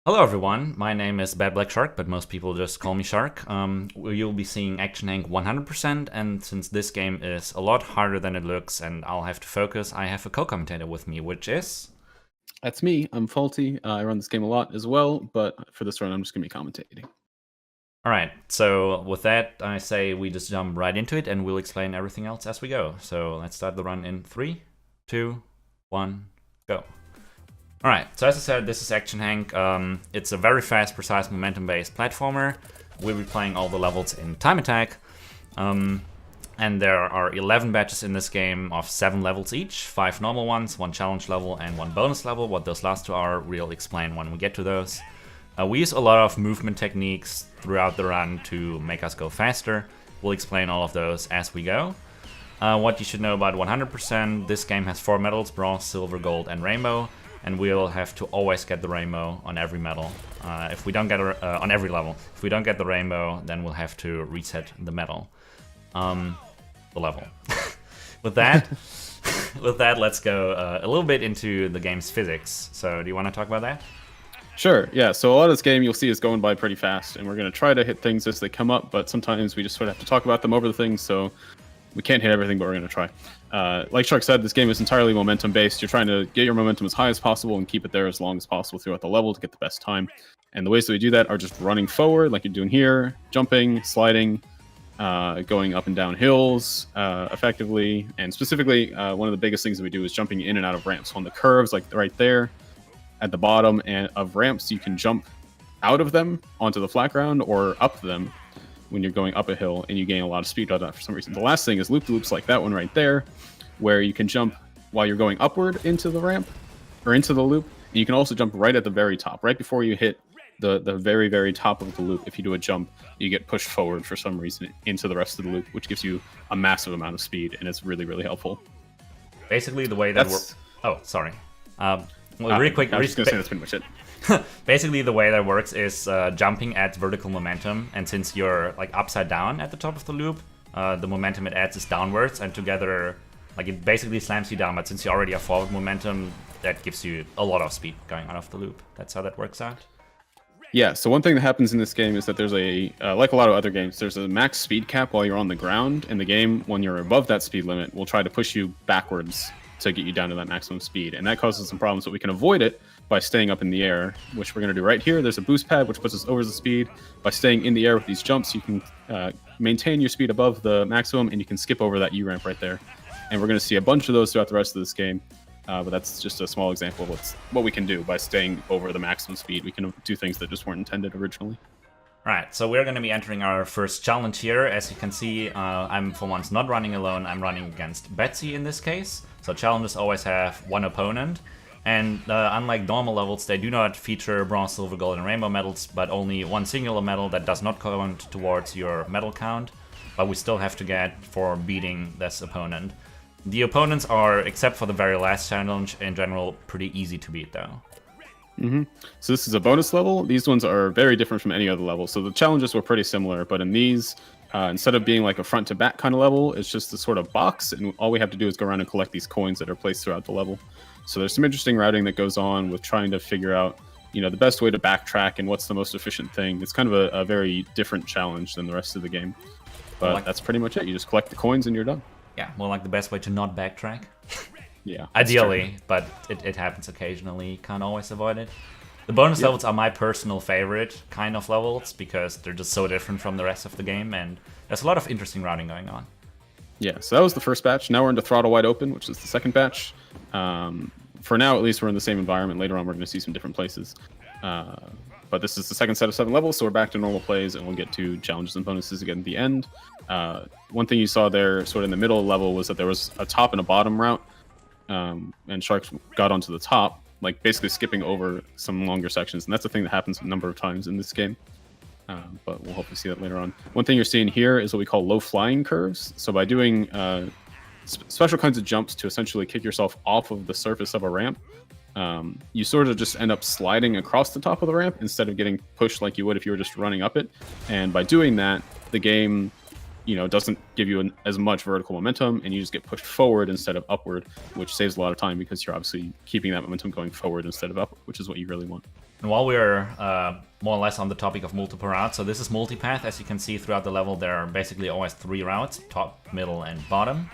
Hello everyone, my name is Bad Black Shark, but most people just call me Shark. You'll be seeing Action Hank 100%, and since this game is a lot harder than it looks and I'll have to focus, I have a co-commentator with me, which is... That's me. I'm Faulty. I run this game a lot as well, but for this run, I'm just going to be commentating. Alright, so with that, I say we just jump right into it and we'll explain everything else as we go. So let's start the run in 3, 2, 1, go. Alright, so as I said, this is Action Hank. It's a very fast, precise, momentum-based platformer. We'll be playing all the levels in time attack. And there are 11 batches in this game of 7 levels each, 5 normal ones, 1 challenge level, and 1 bonus level. What those last 2 are, we'll explain when we get to those. We use a lot of movement techniques throughout the run to make us go faster. We'll explain all of those as we go. What you should know about 100%, this game has 4 medals, bronze, silver, gold, and rainbow. And we'll have to always get the rainbow on every medal. If we don't get on every level, if we don't get the rainbow, then we'll have to reset the medal, the level. with that, let's go a little bit into the game's physics. So, do you want to talk about that? Sure, yeah. So a lot of this game you'll see is going by pretty fast, and we're going to try to hit things as they come up, but sometimes we just sort of have to talk about them over the things, so we can't hit everything, but we're going to try. Like Shark said, this game is entirely momentum-based. You're trying to get your momentum as high as possible and keep it there as long as possible throughout the level to get the best time. And the ways that we do that are just running forward, like you're doing here, jumping, sliding, going up and down hills effectively. And specifically, one of the biggest things that we do is jumping in and out of ramps. On the curves, like right there, at the bottom of ramps, you can jump out of them onto the flat ground or up them when you're going up a hill, and you gain a lot of speed out of that for some reason. The last thing is loop-loops like that one right there, where you can jump while you're going upward into the ramp, or into the loop. And you can also jump right at the very top, right before you hit the very, very top of the loop. If you do a jump, you get pushed forward for some reason into the rest of the loop, which gives you a massive amount of speed, and it's really, really helpful. Basically, the way that works... Oh, sorry. Well, really quick... I was just going to say that's pretty much it. Basically, the way that works is jumping adds vertical momentum, and since you're like upside down at the top of the loop, the momentum it adds is downwards, and together, like it basically slams you down. But since you already have forward momentum, that gives you a lot of speed going out of the loop. That's how that works out. Yeah. So one thing that happens in this game is that there's like a lot of other games, there's a max speed cap while you're on the ground, and the game, when you're above that speed limit, will try to push you backwards to get you down to that maximum speed, and that causes some problems, but we can avoid it by staying up in the air, which we're going to do right here. There's a boost pad which puts us over the speed. By staying in the air with these jumps, you can maintain your speed above the maximum, and you can skip over that U-ramp right there. And we're going to see a bunch of those throughout the rest of this game, but that's just a small example of what we can do by staying over the maximum speed. We can do things that just weren't intended originally. Right, so we're going to be entering our first challenge here. As you can see, I'm for once not running alone. I'm running against Betsy in this case. So challenges always have one opponent. And unlike normal levels, they do not feature bronze, silver, gold, and rainbow medals, but only one singular medal that does not count towards your medal count. But we still have to get for beating this opponent. The opponents are, except for the very last challenge, in general, pretty easy to beat though. So this is a bonus level. These ones are very different from any other level. So the challenges were pretty similar, but in these, instead of being like a front to back kind of level, it's just a sort of box, and all we have to do is go around and collect these coins that are placed throughout the level. So there's some interesting routing that goes on with trying to figure out, the best way to backtrack and what's the most efficient thing. It's kind of a very different challenge than the rest of the game. But that's pretty much it. You just collect the coins and you're done. Yeah, more like the best way to not backtrack. Yeah. Ideally, but it happens occasionally. Can't always avoid it. The bonus levels are my personal favorite kind of levels because they're just so different from the rest of the game, and there's a lot of interesting routing going on. Yeah, so that was the first batch. Now we're into Throttle Wide Open, which is the second batch. For now, at least, we're in the same environment. Later on, we're going to see some different places. But this is the second set of 7 levels, so we're back to normal plays, and we'll get to challenges and bonuses again at the end. One thing you saw there, sort of in the middle level, was that there was a top and a bottom route, and Sharks got onto the top, like basically skipping over some longer sections, and that's a thing that happens a number of times in this game. But we'll hopefully see that later on. One thing you're seeing here is what we call low flying curves. So by doing special kinds of jumps to essentially kick yourself off of the surface of a ramp, you sort of just end up sliding across the top of the ramp instead of getting pushed like you would if you were just running up it. And by doing that, the game doesn't give you as much vertical momentum, and you just get pushed forward instead of upward, which saves a lot of time because you're obviously keeping that momentum going forward instead of upward, which is what you really want. And while we're more or less on the topic of multiple routes, so this is multipath. As you can see throughout the level, there are basically always 3 routes, top, middle, and bottom.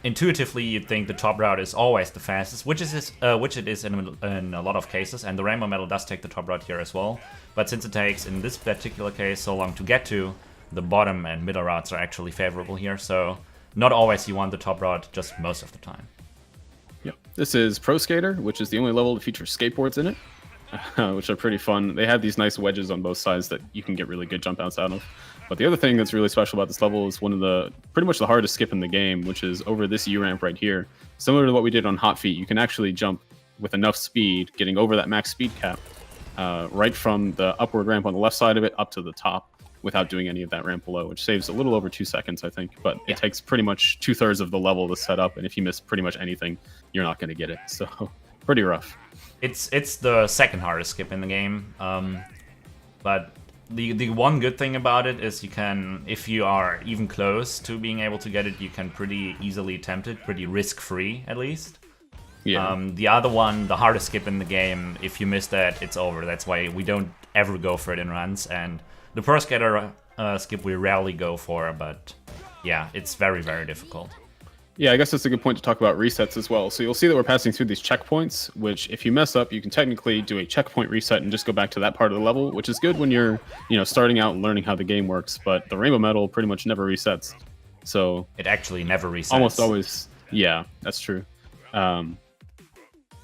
Intuitively, you'd think the top route is always the fastest, which it is in a lot of cases, and the Rainbow Medal does take the top route here as well. But since it takes, in this particular case, so long to get to, the bottom and middle routes are actually favorable here, so not always you want the top route, just most of the time. Yep. This is Pro Skater, which is the only level to feature skateboards in it, which are pretty fun. They have these nice wedges on both sides that you can get really good jump outs out of. But the other thing that's really special about this level is one of the pretty much the hardest skip in the game, which is over this U-ramp right here. Similar to what we did on Hot Feet, you can actually jump with enough speed, getting over that max speed cap, right from the upward ramp on the left side of it up to the top without doing any of that ramp below, which saves a little over 2 seconds, I think. But it takes pretty much 2/3 of the level to set up, and if you miss pretty much anything, you're not going to get it. So pretty rough. It's the second hardest skip in the game, but the one good thing about it is you can, if you are even close to being able to get it, you can pretty easily attempt it, pretty risk-free at least. Yeah. The other one, the hardest skip in the game, if you miss that, it's over. That's why we don't ever go for it in runs, and the Pro Skater skip we rarely go for, but yeah, it's very, very difficult. Yeah, I guess that's a good point to talk about resets as well. So you'll see that we're passing through these checkpoints, which if you mess up, you can technically do a checkpoint reset and just go back to that part of the level, which is good when you're, starting out and learning how the game works. But the Rainbow Medal pretty much never resets. So it actually never resets. Almost always. Yeah, that's true.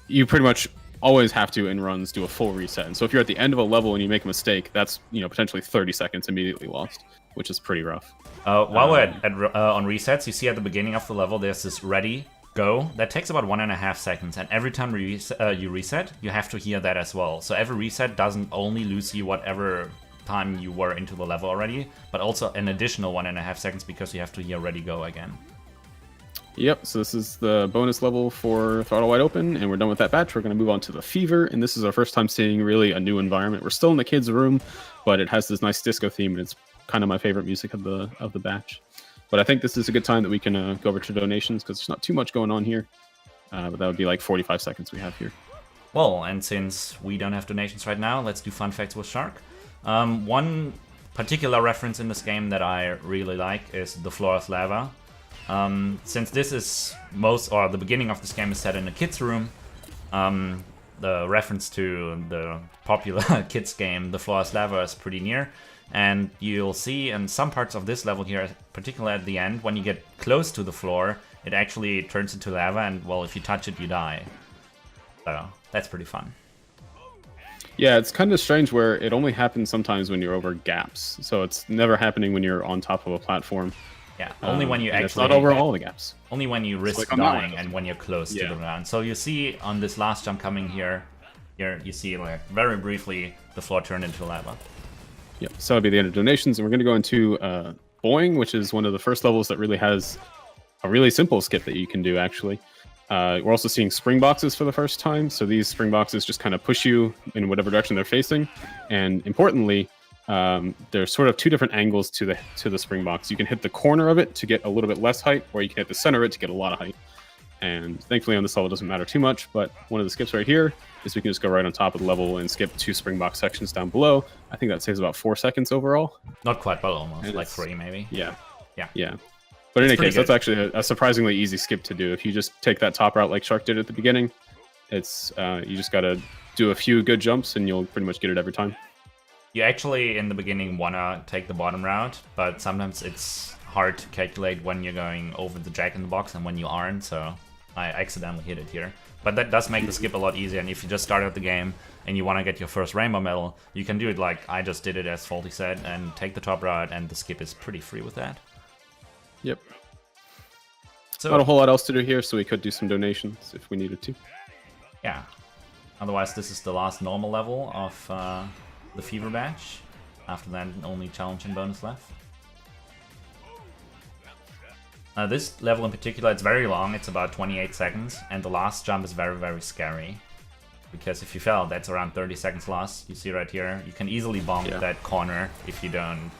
You pretty much always have to, in runs, do a full reset. And so if you're at the end of a level and you make a mistake, that's, potentially 30 seconds immediately lost, which is pretty rough. While we're on resets, you see at the beginning of the level, there's this ready, go. That takes about 1.5 seconds. And every time you reset, you have to hear that as well. So every reset doesn't only lose you whatever time you were into the level already, but also an additional 1.5 seconds because you have to hear ready, go again. Yep, so this is the bonus level for Throttle Wide Open, and we're done with that batch. We're going to move on to the Fever, and this is our first time seeing really a new environment. We're still in the kids' room, but it has this nice disco theme, and it's kind of my favorite music of the batch. But I think this is a good time that we can go over to donations, because there's not too much going on here. But that would be like 45 seconds we have here. Well, and since we don't have donations right now, let's do fun facts with Shark. One particular reference in this game that I really like is the floor is lava. Since this is the beginning of this game is set in a kid's room, the reference to the popular kids game, The Floor is Lava, is pretty near. And you'll see in some parts of this level here, particularly at the end, when you get close to the floor, it actually turns into lava, and, well, if you touch it, you die. So, that's pretty fun. Yeah, it's kind of strange where it only happens sometimes when you're over gaps. So it's never happening when you're on top of a platform. Yeah, only when you actually... It's not over all the gaps. Only when you risk dying and when you're close to the ground. So you see on this last jump coming here you see, like, very briefly, the floor turned into lava. Yeah, so that'll be the end of donations, and we're going to go into Boing, which is one of the first levels that really has a really simple skip that you can do, actually. We're also seeing spring boxes for the first time, so these spring boxes just kind of push you in whatever direction they're facing, and importantly, there's sort of two different angles to the spring box. You can hit the corner of it to get a little bit less height, or you can hit the center of it to get a lot of height. And thankfully on this level it doesn't matter too much, but one of the skips right here is we can just go right on top of the level and skip 2 spring box sections down below. I think that saves about 4 seconds overall. Not quite, but almost, like 3 maybe. Yeah. Yeah. But in any case, that's actually a surprisingly easy skip to do. If you just take that top route like Shark did at the beginning, it's you just gotta do a few good jumps and you'll pretty much get it every time. You actually, in the beginning, want to take the bottom route, but sometimes it's hard to calculate when you're going over the Jack in the Box and when you aren't, so I accidentally hit it here. But that does make the skip a lot easier, and if you just start out the game and you want to get your first Rainbow Medal, you can do it like I just did it, as Faulty said, and take the top route, and the skip is pretty free with that. Yep. So, not a whole lot else to do here, so we could do some donations if we needed to. Yeah. Otherwise, this is the last normal level of the Fever Badge. After that, only challenge and bonus left. This level in particular, it's very long, it's about 28 seconds, and the last jump is very, very scary. Because if you fell, that's around 30 seconds lost. You see right here, you can easily bomb that corner if you don't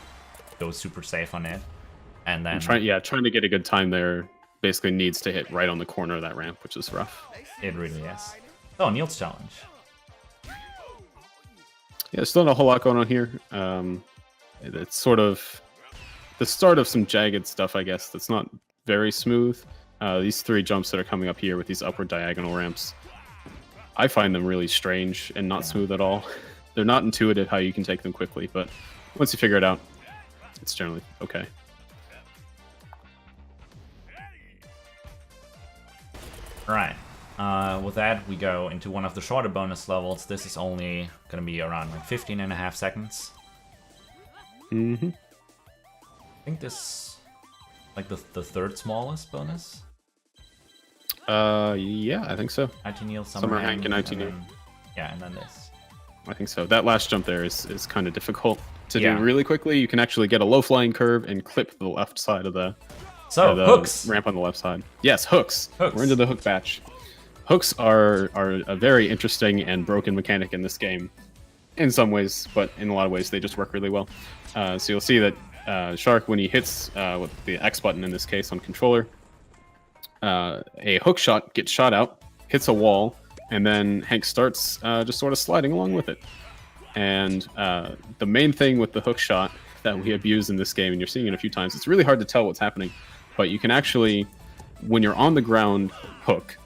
go super safe on it. And then trying to get a good time there basically needs to hit right on the corner of that ramp, which is rough. it really is. Oh, Neil's challenge. Yeah, still not a whole lot going on here. It's sort of the start of some jagged stuff, I guess. That's not very smooth. These 3 jumps that are coming up here with these upward diagonal ramps, I find them really strange and not smooth at all. They're not intuitive how you can take them quickly, but once you figure it out, it's generally okay. Alright, with that we go into one of the shorter bonus levels. This is only going to be around like 15.5 seconds. Mm-hmm. I think this like the third smallest bonus. Yeah, I think so. IT Neil, Summer Hank, and IT Neil. Yeah, and then this. I think so. That last jump there is kind of difficult to do really quickly. You can actually get a low flying curve and clip the left side of the hooks ramp on the left side. Yes, hooks. We're into the hook batch. Hooks are a very interesting and broken mechanic in this game, in some ways, but in a lot of ways they just work really well. So you'll see that Shark, when he hits with the X button in this case on controller, a hook shot gets shot out, hits a wall, and then Hank starts just sort of sliding along with it. And the main thing with the hook shot that we abuse in this game, and you're seeing it a few times, it's really hard to tell what's happening, but you can actually, when you're on the ground, hook,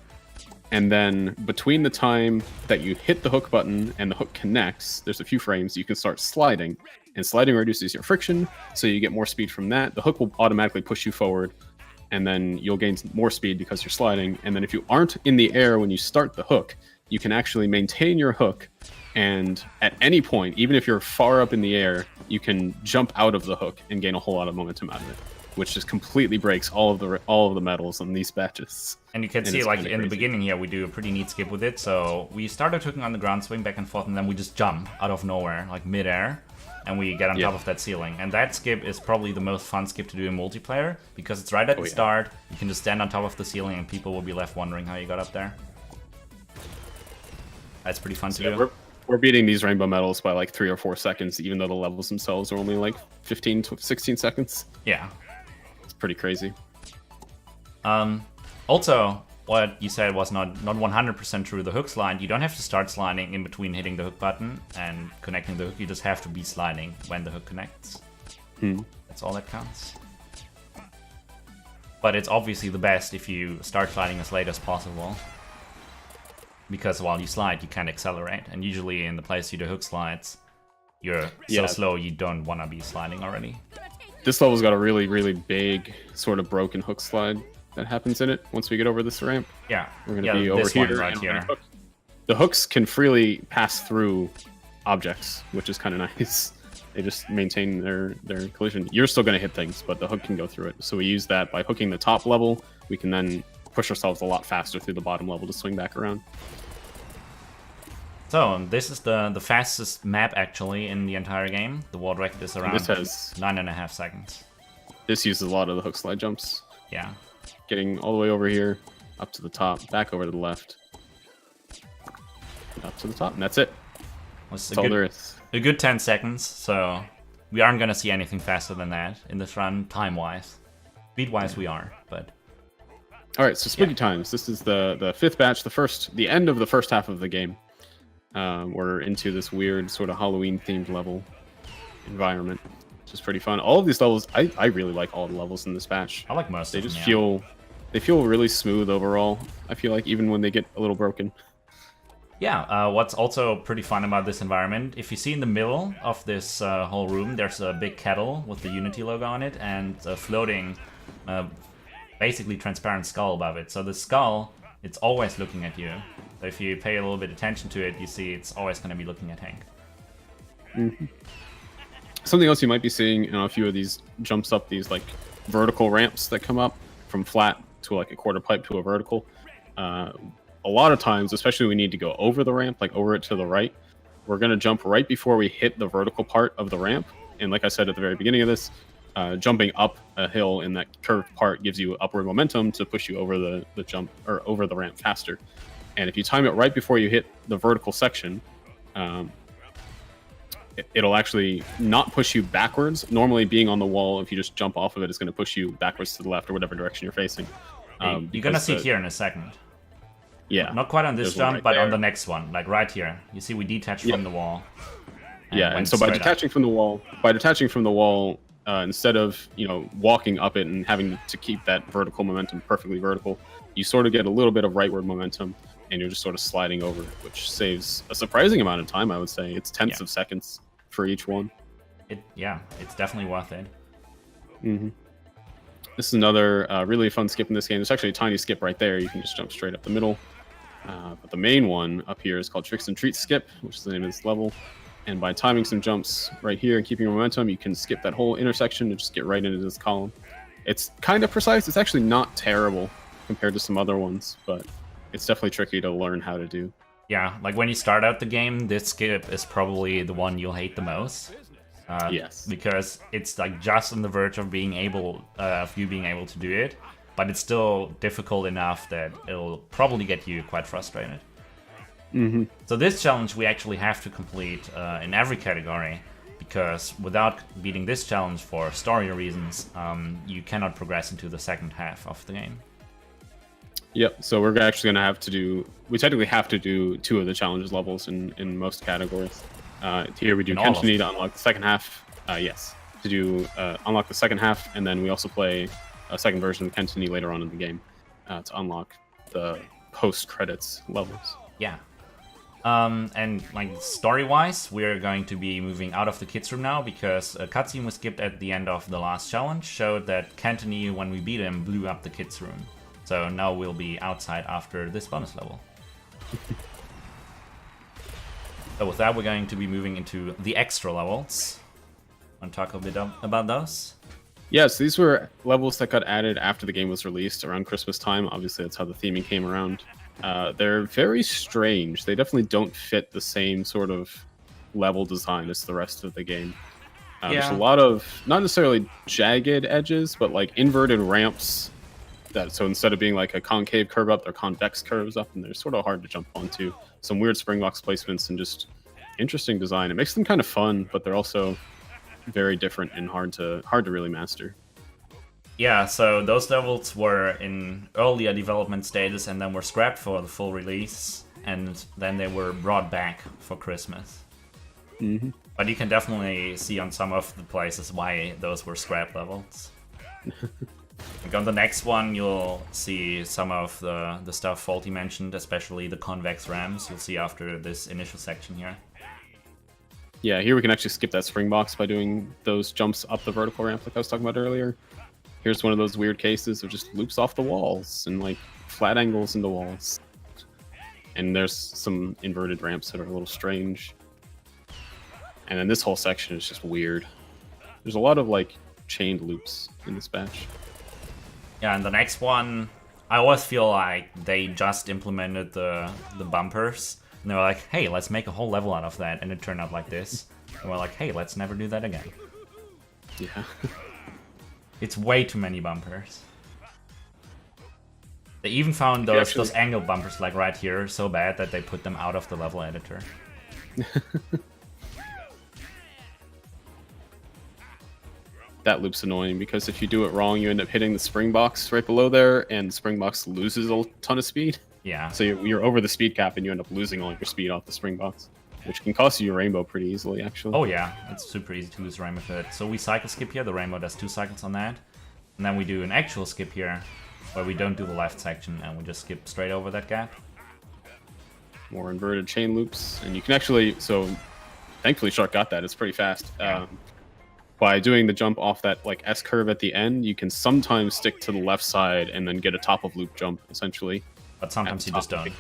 and then between the time that you hit the hook button and the hook connects, there's a few frames, you can start sliding, and sliding reduces your friction, so you get more speed from that. The hook will automatically push you forward, and then you'll gain more speed because you're sliding. And then if you aren't in the air when you start the hook, you can actually maintain your hook, and at any point, even if you're far up in the air, you can jump out of the hook and gain a whole lot of momentum out of it, which just completely breaks all of the medals on these batches. And you can see, like, in the beginning here, we do a pretty neat skip with it. So we started hooking on the ground, swing back and forth, and then we just jump out of nowhere, like mid-air, and we get on top of that ceiling. And that skip is probably the most fun skip to do in multiplayer, because it's right at the start. You can just stand on top of the ceiling, and people will be left wondering how you got up there. That's pretty fun to do. We're beating these rainbow medals by like 3 or 4 seconds, even though the levels themselves are only like 15 to 16 seconds. Yeah. It's pretty crazy. Also, what you said was not 100% true. The hook slide, you don't have to start sliding in between hitting the hook button and connecting the hook. You just have to be sliding when the hook connects. That's all that counts. But it's obviously the best if you start sliding as late as possible, because while you slide, you can accelerate. And usually in the place you do hook slides, you're so slow you don't want to be sliding already. This level's got a really, really big, sort of broken hook slide that happens in it once we get over this ramp. Yeah. We're going to be over here. Right here. The hooks can freely pass through objects, which is kind of nice. They just maintain their collision. You're still going to hit things, but the hook can go through it. So we use that by hooking the top level. We can then push ourselves a lot faster through the bottom level to swing back around. So this is the fastest map actually in the entire game. The world record is around 9.5 seconds. This uses a lot of the hook slide jumps. Yeah. Getting all the way over here, up to the top, back over to the left, up to the top, and that's it. That's all there is. A good 10 seconds, so we aren't going to see anything faster than that in this run, time-wise. Speed-wise we are, but... Alright, so spooky times. This is the 5th batch, the end of the first half of the game. We're into this weird sort of Halloween-themed level environment, which is pretty fun. All of these levels, I really like all the levels in this batch. I like most of them, They feel really smooth overall, I feel like, even when they get a little broken. Yeah, what's also pretty fun about this environment, if you see in the middle of this whole room, there's a big kettle with the Unity logo on it, and a floating, basically transparent skull above it. So the skull, it's always looking at you. So if you pay a little bit attention to it, you see it's always going to be looking at Hank. Something else you might be seeing in a few of these jumps up these like vertical ramps that come up from flat to like a quarter pipe to a vertical. A lot of times, especially when we need to go over the ramp, like over it to the right, we're going to jump right before we hit the vertical part of the ramp. And like I said at the very beginning of this, jumping up a hill in that curved part gives you upward momentum to push you over the jump or over the ramp faster. And if you time it right before you hit the vertical section, it'll actually not push you backwards. Normally, being on the wall, if you just jump off of it, it's going to push you backwards to the left or whatever direction you're facing. You're gonna see it here in a second. Yeah. Not quite on this jump, right but there. on the next one, like right here. You see, we detach from the wall. And so by detaching from the wall, instead of walking up it and having to keep that vertical momentum perfectly vertical, you sort of get a little bit of rightward momentum, and you're just sort of sliding over, which saves a surprising amount of time. I would say it's tenths of seconds for each one. It's definitely worth it. This is another really fun skip in this game. There's actually a tiny skip right there. You can just jump straight up the middle. But the main one up here is called Tricks and Treats Skip, which is the name of this level. And by timing some jumps right here and keeping your momentum, you can skip that whole intersection and just get right into this column. It's kind of precise. It's actually not terrible compared to some other ones, but it's definitely tricky to learn how to do. Yeah, like when you start out the game, this skip is probably the one you'll hate the most. Yes. Because it's like just on the verge of being able to do it, but it's still difficult enough that it'll probably get you quite frustrated. So this challenge we actually have to complete in every category, because without beating this challenge for story reasons, you cannot progress into the second half of the game. Yep, so we're actually going to have to do... We technically have to do 2 of the challenges levels in most categories. Here we do Kenshini to unlock the second half. Yes, to do unlock the second half, and then we also play a second version of Kenshini later on in the game to unlock the post-credits levels. Yeah. And like story-wise, we're going to be moving out of the kids' room now, because a cutscene was skipped at the end of the last challenge showed that Cantony, when we beat him, blew up the kids' room. So now we'll be outside after this bonus level. So with that, we're going to be moving into the extra levels. Want to talk a bit about those? Yes, these were levels that got added after the game was released around Christmas time. Obviously, that's how the theming came around. They're very strange. They definitely don't fit the same sort of level design as the rest of the game. There's a lot of, not necessarily jagged edges, but like inverted ramps. So instead of being like a concave curve up, they're convex curves up, and they're sort of hard to jump onto. Some weird springbox placements and just interesting design. It makes them kind of fun, but they're also very different and hard to really master. Yeah, so those levels were in earlier development status and then were scrapped for the full release, and then they were brought back for Christmas. But you can definitely see on some of the places why those were scrap levels. Like on the next one, you'll see some of the stuff Faulty mentioned, especially the convex ramps. You'll see after this initial section here. Yeah, here we can actually skip that springbox by doing those jumps up the vertical ramp like I was talking about earlier. Here's one of those weird cases of just loops off the walls and like flat angles into walls. And there's some inverted ramps that are a little strange. And then this whole section is just weird. There's a lot of like chained loops in this batch. Yeah, and the next one, I always feel like they just implemented the bumpers. And they were like, hey, let's make a whole level out of that. And it turned out like this. And we're like, hey, let's never do that again. Yeah. It's way too many bumpers. They even found those angle bumpers like right here so bad that they put them out of the level editor. That loop's annoying because if you do it wrong, you end up hitting the spring box right below there, and the spring box loses a ton of speed. Yeah. So you're over the speed cap, and you end up losing all your speed off the spring box, which can cost you your rainbow pretty easily, actually. Oh yeah, it's super easy to lose rainbow for it. So we cycle skip here, the rainbow does 2 cycles on that. And then we do an actual skip here, where we don't do the left section, and we just skip straight over that gap. More inverted chain loops, and you can actually, so thankfully Shark got that, it's pretty fast. By doing the jump off that like S curve at the end, you can sometimes stick to the left side and then get a top of loop jump, essentially. But sometimes you just don't.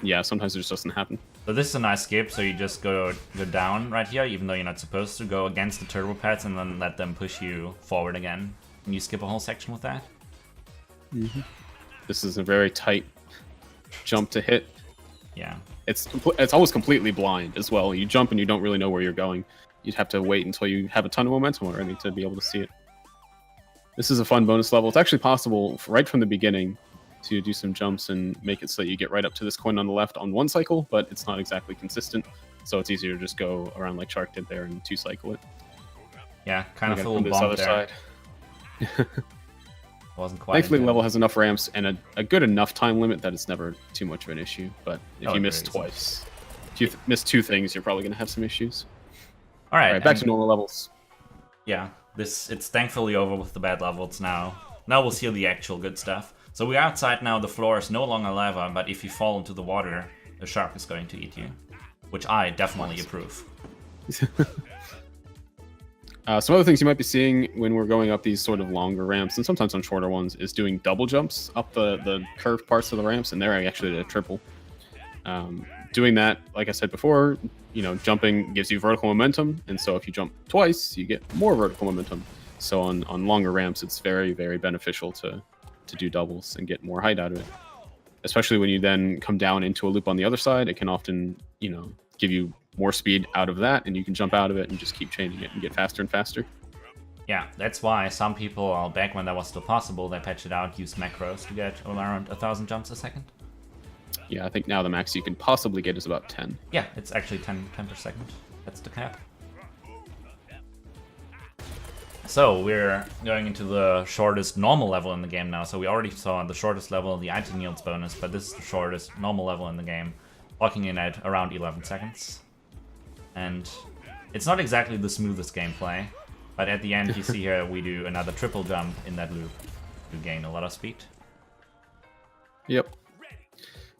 Yeah, sometimes it just doesn't happen. So this is a nice skip, so you just go down right here, even though you're not supposed to, go against the turbo pads and then let them push you forward again. And you skip a whole section with that. This is a very tight jump to hit. Yeah. It's almost completely blind as well. You jump and you don't really know where you're going. You'd have to wait until you have a ton of momentum already to be able to see it. This is a fun bonus level. It's actually possible right from the beginning to do some jumps and make it so that you get right up to this coin on the left on one cycle, but it's not exactly consistent. So it's easier to just go around like Shark did there and 2-cycle it. Yeah, kind of full bomb there. Wasn't quite. Thankfully, the level has enough ramps and a good enough time limit that it's never too much of an issue. But if you miss twice, if you miss 2 things, you're probably going to have some issues. All right, back to normal levels. Yeah, it's thankfully over with the bad levels now. Now we'll see the actual good stuff. So we're outside now. The floor is no longer lava, but if you fall into the water, the shark is going to eat you, which I definitely approve. Some other things you might be seeing when we're going up these sort of longer ramps, and sometimes on shorter ones, is doing double jumps up the curved parts of the ramps, and they're actually a triple. Doing that, like I said before, jumping gives you vertical momentum, and so if you jump twice, you get more vertical momentum. So on longer ramps, it's very, very beneficial to do doubles and get more height out of it. Especially when you then come down into a loop on the other side, it can often, give you more speed out of that, and you can jump out of it and just keep changing it and get faster and faster. Yeah, that's why some people, back when that was still possible, they patched it out, used macros to get around 1,000 jumps a second. Yeah, I think now the max you can possibly get is about 10. Yeah, it's actually 10 per second. That's the cap. So we're going into the shortest normal level in the game now. So we already saw the shortest level, the item yields bonus, but this is the shortest normal level in the game, locking in at around 11 seconds. And it's not exactly the smoothest gameplay, but at the end you see here we do another triple jump in that loop to gain a lot of speed. Yep.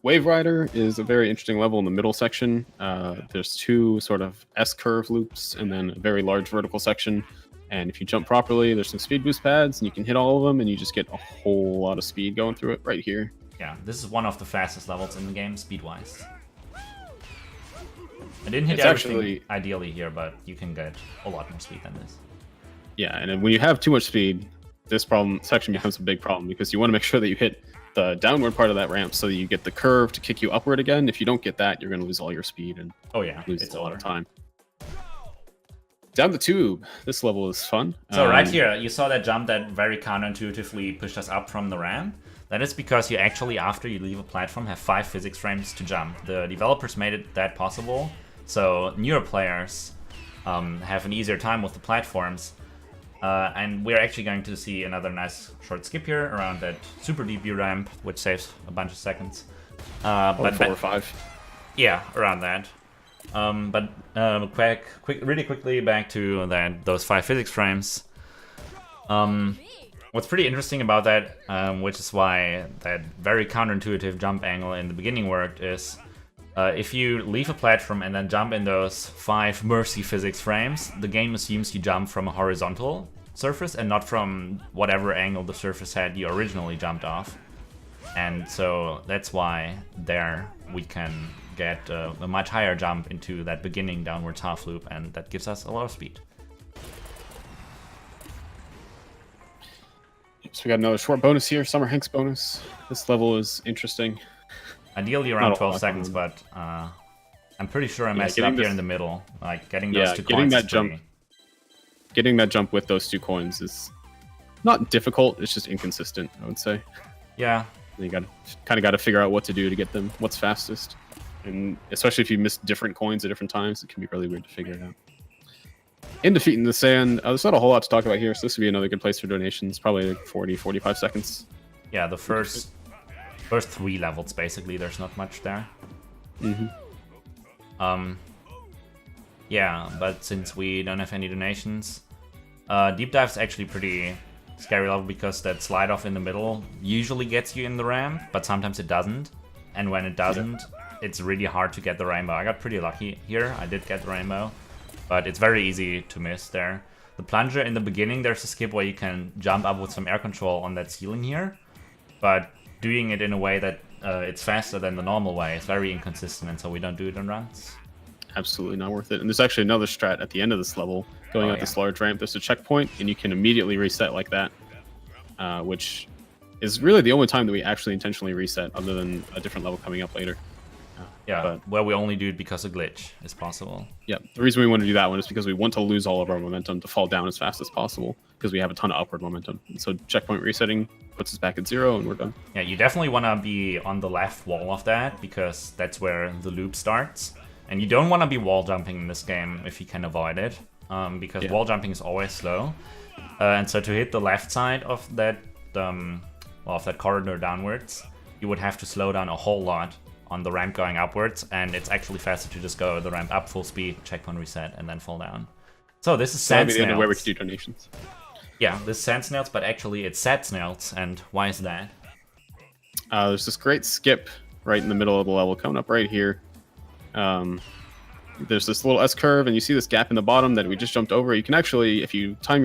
Wave Rider is a very interesting level in the middle section. There's 2 sort of S-curve loops and then a very large vertical section. And if you jump properly, there's some speed boost pads, and you can hit all of them, and you just get a whole lot of speed going through it right here. Yeah, this is one of the fastest levels in the game, speed-wise. I didn't hit everything ideally here, but you can get a lot more speed than this. Yeah, and when you have too much speed, this section becomes a big problem, because you want to make sure that you hit the downward part of that ramp so that you get the curve to kick you upward again. If you don't get that, you're going to lose all your speed and lose a lot of time. Down the tube. This level is fun. So right here, you saw that jump that very counterintuitively pushed us up from the ramp. That is because you actually, after you leave a platform, have 5 physics frames to jump. The developers made it that possible, so newer players have an easier time with the platforms. And we're actually going to see another nice short skip here around that super deep ramp, which saves a bunch of seconds. But 4 or 5. Yeah, around that. Really quickly back to those 5 physics frames. What's pretty interesting about that, which is why that very counterintuitive jump angle in the beginning worked, is if you leave a platform and then jump in those 5 mercy physics frames, the game assumes you jump from a horizontal surface and not from whatever angle the surface had you originally jumped off. And so that's why there we can get a much higher jump into that beginning downwards half loop, and that gives us a lot of speed. So we got another short bonus here, Summer Henk's bonus. This level is interesting. Ideally around 12 seconds, but I'm pretty sure I messed up here in the middle. Like getting those 2 coins is pretty... Getting that jump with those 2 coins is not difficult, it's just inconsistent, I would say. Yeah. You kind of got to figure out what to do to get them, what's fastest. And especially if you miss different coins at different times, it can be really weird to figure it out. In Defeat in the Sand, there's not a whole lot to talk about here, so this would be another good place for donations, probably like 40, 45 seconds. Yeah, the first 3 levels, basically, there's not much there. Yeah, but since we don't have any donations, Deep Dive's actually pretty scary level, because that slide off in the middle usually gets you in the ramp, but sometimes it doesn't. And when it doesn't, it's really hard to get the rainbow. I got pretty lucky here. I did get the rainbow, but it's very easy to miss there. The plunger in the beginning, there's a skip where you can jump up with some air control on that ceiling here, but doing it in a way that it's faster than the normal way is very inconsistent, and so we don't do it on runs. Absolutely not worth it. And there's actually another strat at the end of this level. Going up this large ramp, there's a checkpoint, and you can immediately reset like that, which is really the only time that we actually intentionally reset, other than a different level coming up later. Where we only do it because a glitch is possible. Yeah, the reason we want to do that one is because we want to lose all of our momentum to fall down as fast as possible. because we have a ton of upward momentum. And so checkpoint resetting puts us back at 0, and we're done. Yeah, you definitely want to be on the left wall of that, because that's where the loop starts. And you don't want to be wall jumping in this game if you can avoid it, because wall jumping is always slow. And so to hit the left side of that, of that corridor downwards, you would have to slow down a whole lot on the ramp going upwards, and it's actually faster to just go the ramp up full speed, checkpoint reset, and then fall down. So this is sand snails. Maybe where we could do donations. Yeah, this is sand snails, but actually it's sad snails, and why is that? There's this great skip right in the middle of the level coming up right here. There's this little S curve, and you see this gap in the bottom that we just jumped over. You can actually, if you time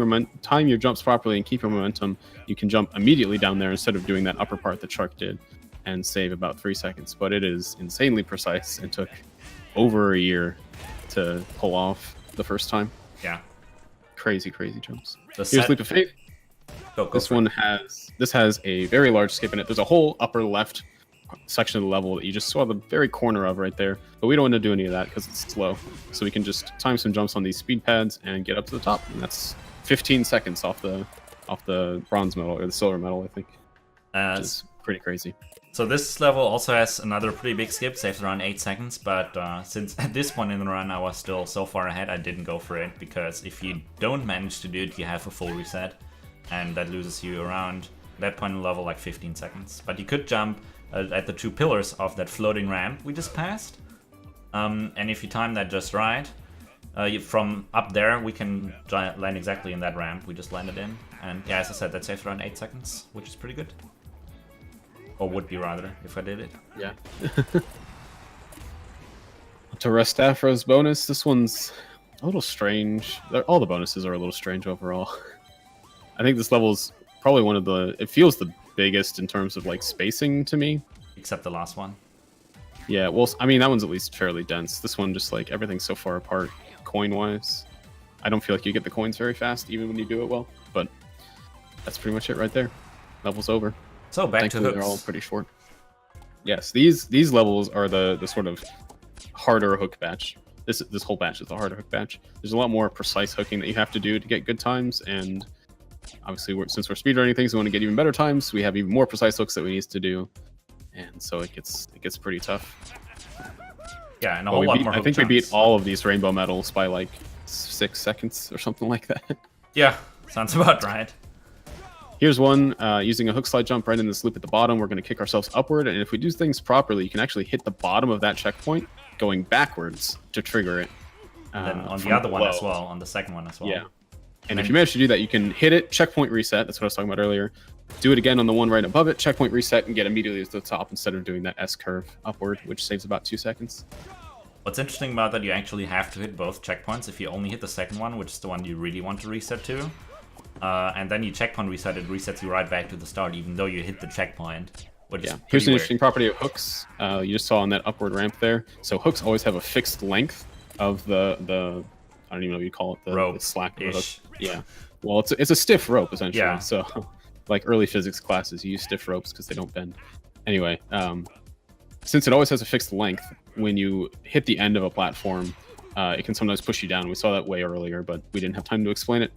your jumps properly and keep your momentum, you can jump immediately down there instead of doing that upper part that Shark did, and save about 3 seconds. But it is insanely precise and took over a year to pull off the first time. Yeah. Crazy jumps. Here's Leap of Faith. This has a very large skip in it. There's a whole upper left section of the level that you just saw the very corner of right there. But we don't want to do any of that because it's slow. So we can just time some jumps on these speed pads and get up to the top. And that's 15 seconds off the bronze medal, or the silver medal, I think. Which is pretty crazy. So this level also has another pretty big skip, saves around 8 seconds, but since at this point in the run I was still so far ahead, I didn't go for it, because if you don't manage to do it, you have a full reset, and that loses you around, at that point in the level, like 15 seconds. But you could jump at the 2 pillars of that floating ramp we just passed, and if you time that just right, from up there we can land exactly in that ramp we just landed in, and yeah, as I said, that saves around 8 seconds, which is pretty good. Or would be, rather, if I did it. Yeah. To Restafro's bonus, this one's a little strange. All the bonuses are a little strange overall. I think this level's probably one of the... It feels the biggest in terms of, like, spacing to me. Except the last one. Yeah, well, I mean, that one's at least fairly dense. This one, just, like, everything's so far apart, coin-wise. I don't feel like you get the coins very fast, even when you do it well. But that's pretty much it right there. Level's over. So back to hooks. They're all pretty short. Yes, these levels are the sort of harder hook batch. This whole batch is the harder hook batch. There's a lot more precise hooking that you have to do to get good times, and obviously since we're speedrunning things, we want to get even better times. We have even more precise hooks that we need to do, and so it gets pretty tough. Yeah, and a whole lot more. I think we beat all of these rainbow medals by like 6 seconds or something like that. Yeah, sounds about right. Here's one, using a hook slide jump right in this loop at the bottom. We're going to kick ourselves upward, and if we do things properly, you can actually hit the bottom of that checkpoint going backwards to trigger it. And then on the other one as well, on the second one as well. Yeah. And if you manage to do that, you can hit it, checkpoint reset, that's what I was talking about earlier. Do it again on the one right above it, checkpoint reset, and get immediately to the top instead of doing that S-curve upward, which saves about 2 seconds. What's interesting about that, you actually have to hit both checkpoints. If you only hit the second one, which is the one you really want to reset to, and then you checkpoint reset, it resets you right back to the start, even though you hit the checkpoint. Which is here's an interesting property of hooks. You just saw on that upward ramp there. So hooks always have a fixed length of the I don't even know what you call it, the slack of the hook. Yeah. Well, it's a stiff rope essentially. Yeah. So like early physics classes, you use stiff ropes because they don't bend. Anyway, since it always has a fixed length, when you hit the end of a platform, it can sometimes push you down. We saw that way earlier, but we didn't have time to explain it.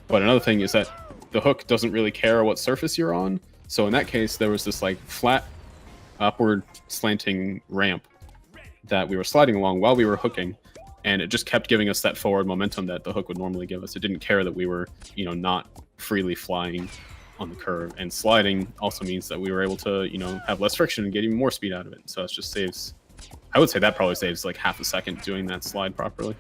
But another thing is that the hook doesn't really care what surface you're on. So in that case, there was this like flat, upward slanting ramp that we were sliding along while we were hooking, and it just kept giving us that forward momentum that the hook would normally give us. It didn't care that we were, not freely flying on the curve. And sliding also means that we were able to, have less friction and get even more speed out of it. So it just saves, I would say that probably saves like half a second doing that slide properly.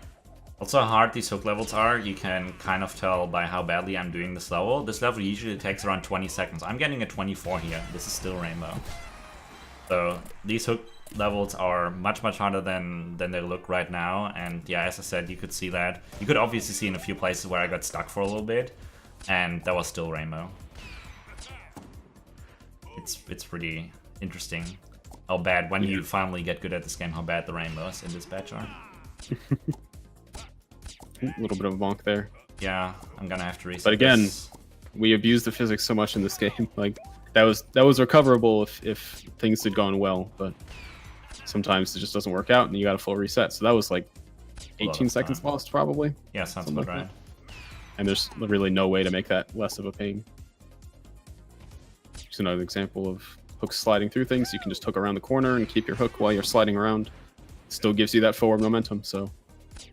Also, how hard these hook levels are, you can kind of tell by how badly I'm doing this level. This level usually takes around 20 seconds. I'm getting a 24 here. This is still rainbow. So these hook levels are much harder than they look right now. And yeah, as I said, you could see that. You could obviously see in a few places where I got stuck for a little bit, and that was still rainbow. It's pretty interesting how bad, when you finally get good at this game, how bad the rainbows in this batch are. A little bit of a bonk there. Yeah, I'm gonna have to reset. But again, this. We abuse the physics so much in this game. Like that was recoverable if things had gone well, but sometimes it just doesn't work out, and you got a full reset. So that was like 18 seconds lost, probably. Yeah, sounds about right. and there's really no way to make that less of a pain. Just another example of hooks sliding through things. You can just hook around the corner and keep your hook while you're sliding around. Still gives you that forward momentum, so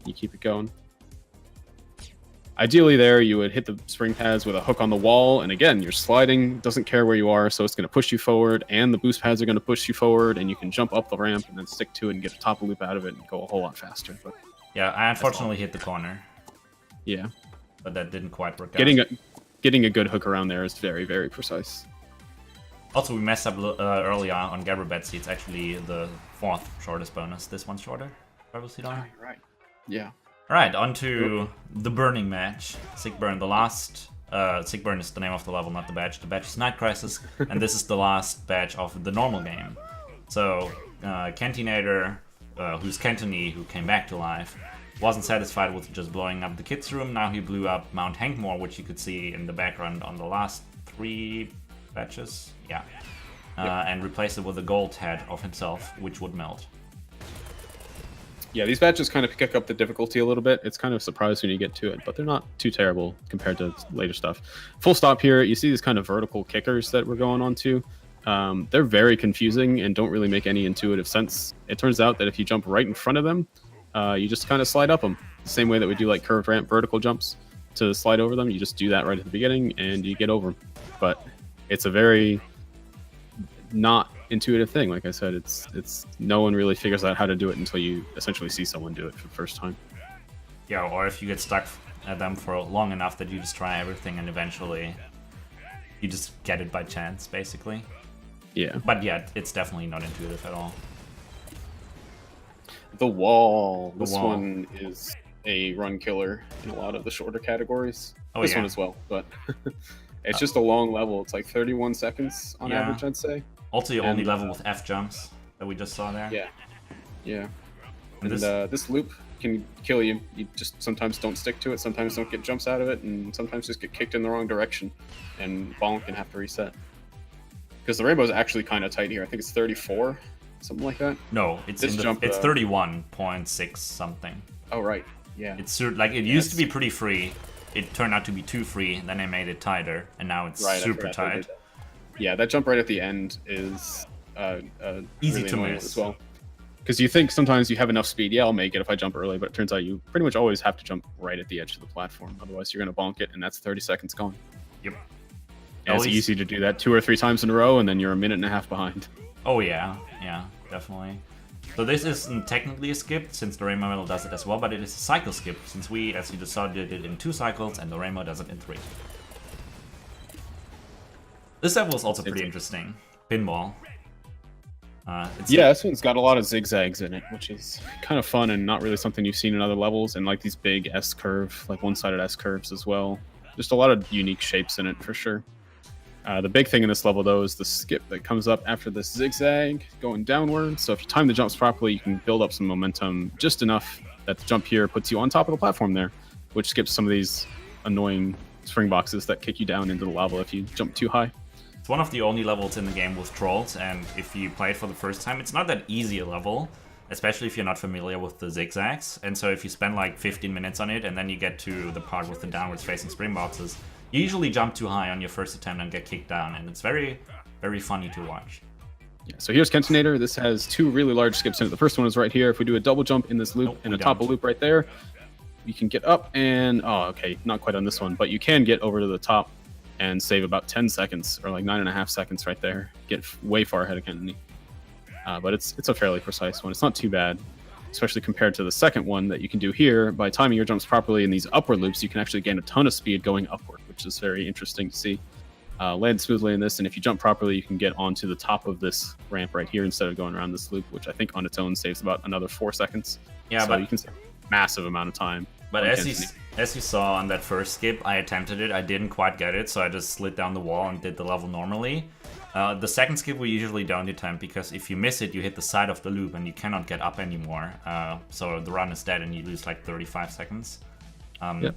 you keep it going. Ideally there, you would hit the spring pads with a hook on the wall, and again, you're sliding, doesn't care where you are, so it's going to push you forward, and the boost pads are going to push you forward, and you can jump up the ramp and then stick to it and get a top loop out of it and go a whole lot faster. But yeah, I unfortunately hit the corner. Yeah. But that didn't quite work out. Getting a good hook around there is very, very precise. Also, we messed up early on Gabberbetsy. It's actually the 4th shortest bonus. This one's shorter. Right. Yeah. Alright, on to the burning match. Sick Burn, the last... Sick Burn is the name of the level, not the badge. The badge is Night Crisis, and this is the last badge of the normal game. So, Kentinator, who's Kentonese, who came back to life, wasn't satisfied with just blowing up the kids' room. Now he blew up Mount Henkmore, which you could see in the background on the last 3 badges. Yeah. And replaced it with a gold head of himself, which would melt. Yeah, these badges kind of kick up the difficulty a little bit. It's kind of surprised when you get to it, but they're not too terrible compared to later stuff. Full stop here, you see these kind of vertical kickers that we're going on to. They're very confusing and don't really make any intuitive sense. It turns out that if you jump right in front of them, you just kind of slide up them. The same way that we do like curved ramp vertical jumps to slide over them. You just do that right at the beginning and you get over them. But it's a very not intuitive thing. Like I said, it's no one really figures out how to do it until you essentially see someone do it for the first time. Yeah, or if you get stuck at them for long enough that you just try everything and eventually you just get it by chance, basically. Yeah. But yeah, it's definitely not intuitive at all. The wall. This one is a run killer in a lot of the shorter categories. This one as well, but it's just a long level. It's like 31 seconds on average, I'd say. Also, your only level with F jumps that we just saw there. Yeah. And this loop can kill you. You just sometimes don't stick to it, sometimes don't get jumps out of it, and sometimes just get kicked in the wrong direction and bonk and have to reset. Because the rainbow is actually kind of tight here. I think it's 34, something like that. No, it's it's 31.6 something. Oh right, yeah. It's like it used to be pretty free. It turned out to be too free. Then I made it tighter, and now it's super tight. Yeah, that jump right at the end is easy really to annoying miss as well. Because you think sometimes you have enough speed. Yeah, I'll make it if I jump early, but it turns out you pretty much always have to jump right at the edge of the platform. Otherwise, you're going to bonk it, and that's 30 seconds gone. Yep. And it's easy to do that 2 or 3 times in a row, and then you're a minute and a half behind. Oh yeah, definitely. So this isn't technically a skip, since the Rainbow Medal does it as well, but it is a cycle skip, since we, as you just saw, did it in 2 cycles, and the Rainbow does it in 3. This level is also pretty interesting. Pinball. This one's got a lot of zigzags in it, which is kind of fun and not really something you've seen in other levels, and like these big S-curve, like one-sided S-curves as well. Just a lot of unique shapes in it, for sure. The big thing in this level, though, is the skip that comes up after this zigzag going downward. So if you time the jumps properly, you can build up some momentum just enough that the jump here puts you on top of the platform there, which skips some of these annoying spring boxes that kick you down into the lava if you jump too high. It's one of the only levels in the game with trolls, and if you play it for the first time, it's not that easy a level, especially if you're not familiar with the zigzags. And so if you spend like 15 minutes on it, and then you get to the part with the downwards facing spring boxes, you usually jump too high on your first attempt and get kicked down, and it's very, very funny to watch. Yeah, so here's Kentinator. This has 2 really large skips in it. The first one is right here. If we do a double jump in this loop and a top of loop right there, you can get up and, not quite on this one, but you can get over to the top and save about 10 seconds, or like 9.5 seconds right there. Get way far ahead of Kennedy. But it's a fairly precise one. It's not too bad, especially compared to the second one that you can do here. By timing your jumps properly in these upward loops, you can actually gain a ton of speed going upward, which is very interesting to see. Land smoothly in this, and if you jump properly, you can get onto the top of this ramp right here instead of going around this loop, which I think on its own saves about another 4 seconds. Yeah, so but you can save a massive amount of time. But as you saw on that first skip, I attempted it. I didn't quite get it, so I just slid down the wall and did the level normally. The second skip we usually don't attempt, because if you miss it, you hit the side of the loop and you cannot get up anymore. So the run is dead and you lose like 35 seconds.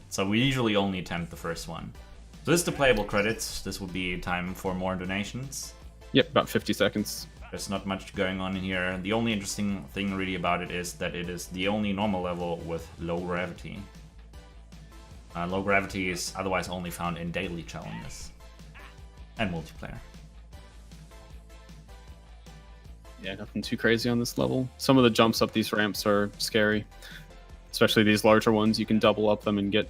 So we usually only attempt the first one. So this is the playable credits. This will be time for more donations. Yep, about 50 seconds. There's not much going on in here. The only interesting thing really about it is that it is the only normal level with low gravity. Low gravity is otherwise only found in daily challenges and multiplayer. Yeah, nothing too crazy on this level. Some of the jumps up these ramps are scary, especially these larger ones. You can double up them and get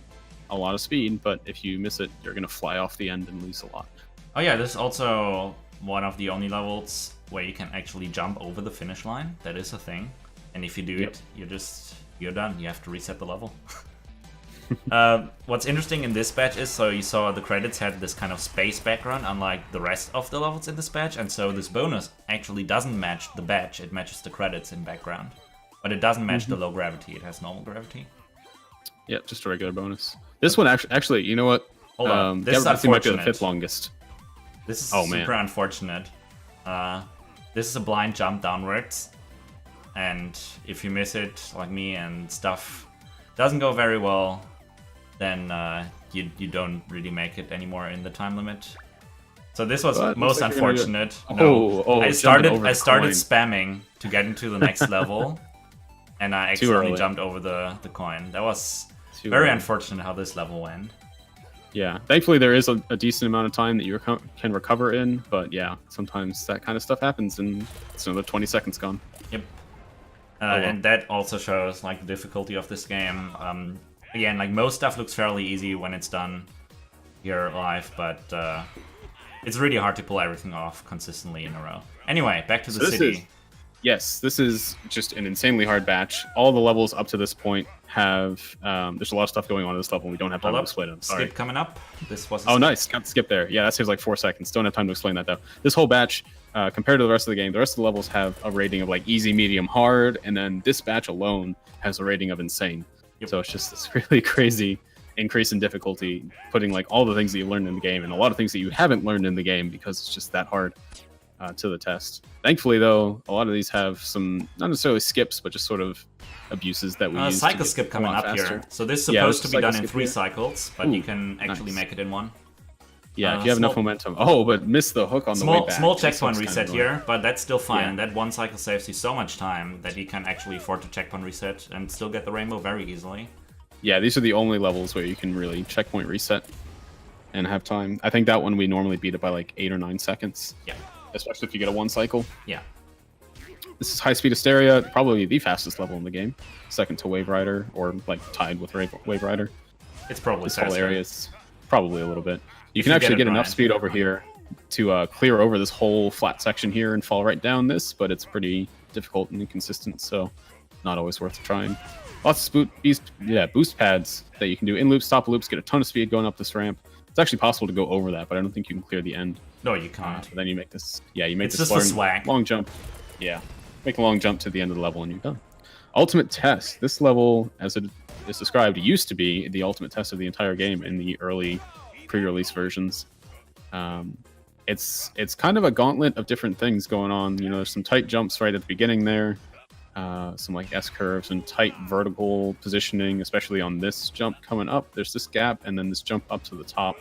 a lot of speed, but if you miss it, you're gonna fly off the end and lose a lot. Oh yeah, this is also one of the only levels where you can actually jump over the finish line. That is a thing, and if you do it, you're done. You have to reset the level. What's interesting in this batch is, so you saw the credits had this kind of space background, unlike the rest of the levels in this batch, and so this bonus actually doesn't match the batch, it matches the credits in background. But it doesn't match the low gravity, it has normal gravity. Yep, just a regular bonus. This one actually, you know what? Hold on, this is might be the unfortunate. 5th longest. This is super unfortunate. This is a blind jump downwards, and if you miss it, like me, and stuff doesn't go very well, then you don't really make it anymore in the time limit. So this was most unfortunate. I started spamming to get into the next level, and I accidentally jumped over the coin. That was very unfortunate how this level went. Yeah, thankfully there is a decent amount of time that you can recover in, but yeah, sometimes that kind of stuff happens and it's another 20 seconds gone. Yep. And that also shows like the difficulty of this game. Again, like most stuff looks fairly easy when it's done here live, but it's really hard to pull everything off consistently in a row. Anyway, back to the city. Yes, this is just an insanely hard batch. All the levels up to this point have there's a lot of stuff going on in this level. We don't have time to explain it. Skip coming up. This was nice. Got the skip there. Yeah, that saves like 4 seconds. Don't have time to explain that though. This whole batch, compared to the rest of the game, the rest of the levels have a rating of like easy, medium, hard, and then this batch alone has a rating of insane. Yep. So it's just this really crazy increase in difficulty, putting like all the things that you learned in the game and a lot of things that you haven't learned in the game because it's just that hard to the test. Thankfully, though, a lot of these have some, not necessarily skips, but just sort of abuses that we use. Cycle skip coming up here. So this is supposed to be done in 3 cycles, but you can actually make it in 1. Yeah, if you have enough momentum. Oh, but miss the hook on the way back. Small checkpoint reset here, but that's still fine. Yeah. That 1 cycle saves you so much time that you can actually afford to checkpoint reset and still get the rainbow very easily. Yeah, these are the only levels where you can really checkpoint reset and have time. I think that one we normally beat it by like 8 or 9 seconds. Yeah. Especially if you get a 1 cycle. Yeah. This is High Speed Hysteria, probably the fastest level in the game. Second to Wave Rider, or like tied with Wave Rider. It's probably this whole area is probably a little bit. You can actually get enough speed over here to clear over this whole flat section here and fall right down this, but it's pretty difficult and inconsistent, so not always worth trying. Lots of boost pads that you can do in loops, stop loops, get a ton of speed going up this ramp. It's actually possible to go over that, but I don't think you can clear the end. No, you can't. Then you make this. Yeah, you make this long jump. Yeah, make a long jump to the end of the level and you're done. Ultimate test. This level, as it is described, used to be the ultimate test of the entire game in the early pre-release versions. It's kind of a gauntlet of different things going on. You know, there's some tight jumps right at the beginning there. Some like S-curves and tight vertical positioning, especially on this jump coming up. There's this gap and then this jump up to the top.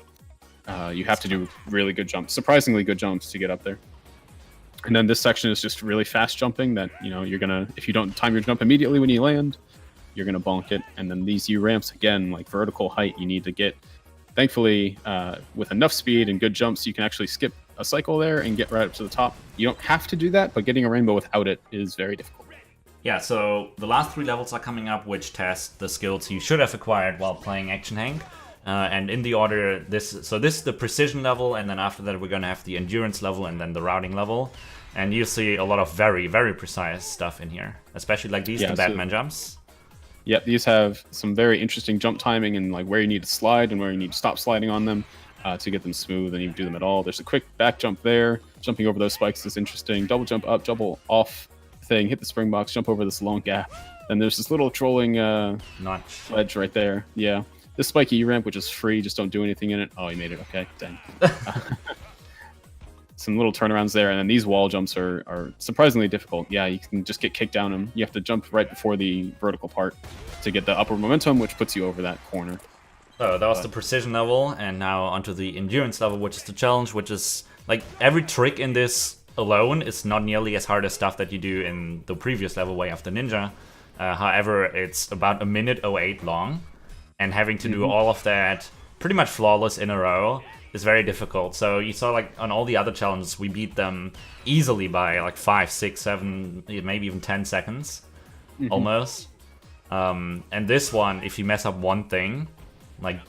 You have to do really good jumps, surprisingly good jumps to get up there. And then this section is just really fast jumping that, you know, you're gonna, if you don't time your jump immediately when you land, you're gonna bonk it. And then these U ramps, again, like vertical height, you need to get, thankfully, with enough speed and good jumps, you can actually skip a cycle there and get right up to the top. You don't have to do that, but getting a rainbow without it is very difficult. Yeah, so the last 3 levels are coming up, which test the skills you should have acquired while playing Action Henk. And in the order, this is the precision level, and then after that we're going to have the endurance level and then the routing level. And you see a lot of very, very precise stuff in here, especially like these, the Batman jumps. Yep, these have some very interesting jump timing and like where you need to slide and where you need to stop sliding on them to get them smooth and even do them at all. There's a quick back jump there. Jumping over those spikes is interesting. Double jump up, double off thing, hit the spring box, jump over this long gap. Then there's this little trolling ledge right there. Yeah. This spiky ramp, which is free, just don't do anything in it. Oh, you made it. Okay, dang. Some little turnarounds there, and then these wall jumps are surprisingly difficult. Yeah, you can just get kicked down them. You have to jump right before the vertical part to get the upward momentum, which puts you over that corner. So that was the precision level, and now onto the endurance level, which is the challenge, which is like every trick in this alone is not nearly as hard as stuff that you do in the previous level, Way of the Ninja. However, it's about 1:08 long. and having to do all of that pretty much flawless in a row is very difficult. So you saw like on all the other challenges, we beat them easily by like 5, 6, 7, maybe even 10 seconds, almost. And this one, if you mess up one thing, like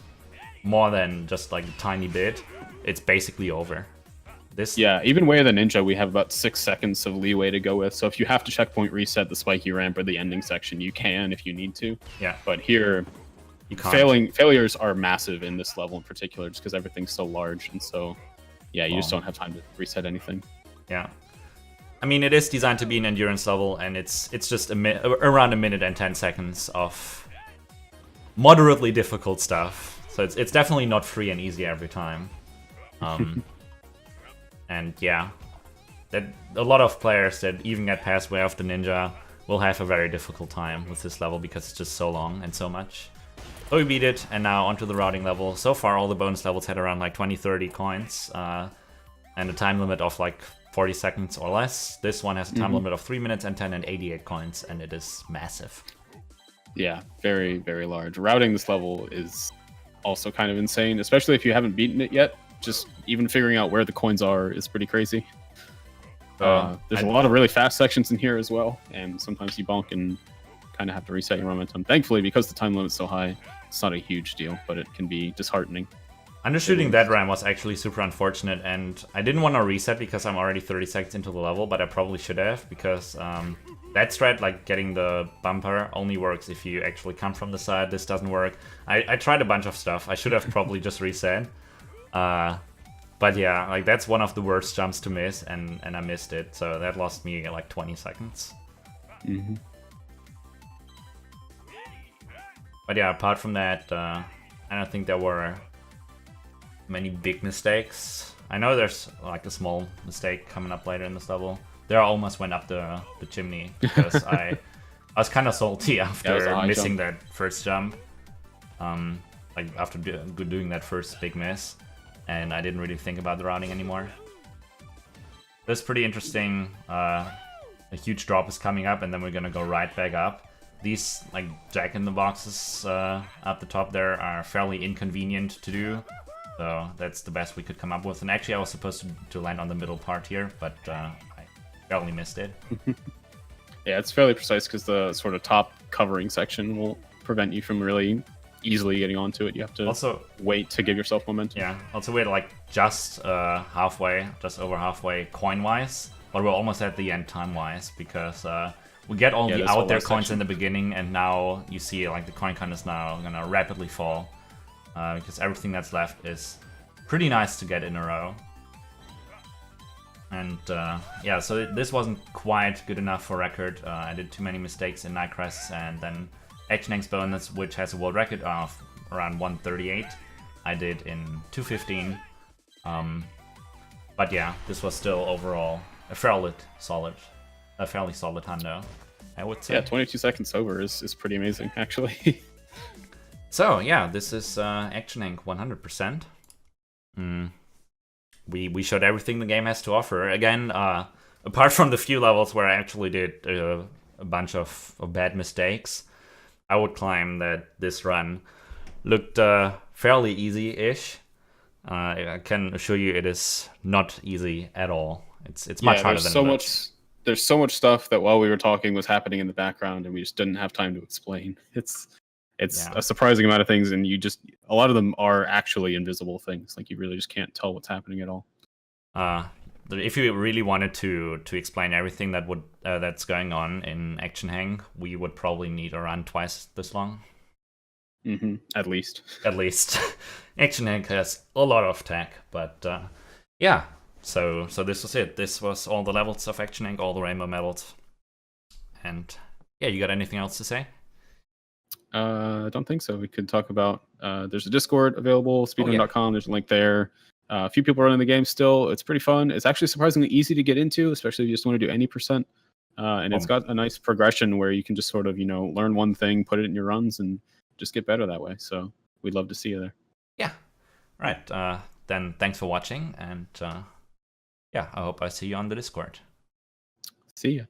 more than just like a tiny bit, it's basically over. Yeah, even way of the Ninja, we have about 6 seconds of leeway to go with. So if you have to checkpoint reset the spiky ramp or the ending section, you can if you need to. Yeah. But here, you can't. failures are massive in this level in particular, just because everything's so large, and so yeah, you just don't have time to reset anything. Yeah. I mean, it is designed to be an endurance level, and it's just around 1 minute and 10 seconds of moderately difficult stuff. So it's definitely not free and easy every time. And yeah, that a lot of players that even get past Way of the Ninja will have a very difficult time with this level because it's just so long and so much. But we beat it, and now onto the routing level. So far, all the bonus levels had around like 20-30 coins, and a time limit of like 40 seconds or less. This one has a time limit of 3 minutes and 10 and 88 coins, and it is massive. Yeah, very, very large. Routing this level is also kind of insane, especially if you haven't beaten it yet. Just even figuring out where the coins are is pretty crazy. There's a lot of really fast sections in here as well, and sometimes you bonk and kind of have to reset your momentum. Thankfully, because the time limit's so high, it's not a huge deal, but it can be disheartening. Undershooting that ramp was actually super unfortunate, and I didn't want to reset because I'm already 30 seconds into the level, but I probably should have, because that strat, like getting the bumper, only works if you actually come from the side. This doesn't work. I tried a bunch of stuff. I should have probably just reset. But yeah, like that's one of the worst jumps to miss, and I missed it, so that lost me like 20 seconds. But yeah, apart from that, I don't think there were many big mistakes. I know there's like a small mistake coming up later in this level. There I almost went up the chimney because I was kind of salty after missing that first jump. Like after doing that first big miss. And I didn't really think about the routing anymore. That's pretty interesting. A huge drop is coming up, and then we're gonna go right back up. These like jack-in-the-boxes up the top there are fairly inconvenient to do, so that's the best we could come up with. And actually, I was supposed to land on the middle part here, but I barely missed it. Yeah, it's fairly precise because the sort of top covering section will prevent you from really easily getting onto it. You have to also wait to give yourself momentum. Yeah, also we're like just halfway, just over halfway coin-wise, but we're almost at the end time-wise, because we get all the out there coins in the beginning, and now you see like the coin count is now gonna rapidly fall, because everything that's left is pretty nice to get in a row. And yeah, so this wasn't quite good enough for record. I did too many mistakes in Night Crisis, and then Action Hank's bonus, which has a world record of around 138, I did in 2:15. But yeah, this was still overall a fairly solid hundo, I would say. Yeah, 22 seconds over is pretty amazing, actually. So yeah, this is Action Hank 100%. We showed everything the game has to offer. Again, apart from the few levels where I actually did a bunch of bad mistakes, I would claim that this run looked fairly easy-ish. I can assure you it is not easy at all. It's much harder than it looks. There's so much stuff that while we were talking was happening in the background, and we just didn't have time to explain. It's a surprising amount of things, and a lot of them are actually invisible things. Like you really just can't tell what's happening at all. If you really wanted to explain everything that's going on in Action Hang, we would probably need around twice this long. At least. At least. Action Hang has a lot of tech, but yeah. So this was it. This was all the levels of Action Hang, all the rainbow medals. And yeah, you got anything else to say? I don't think so. We could talk about there's a Discord available, speedrun.com. There's a link there. A few people running the game still. It's pretty fun. It's actually surprisingly easy to get into, especially if you just want to do any percent. And it's got a nice progression where you can just sort of, learn one thing, put it in your runs, and just get better that way. So we'd love to see you there. Yeah. Right. Then thanks for watching, and yeah, I hope I see you on the Discord. See ya.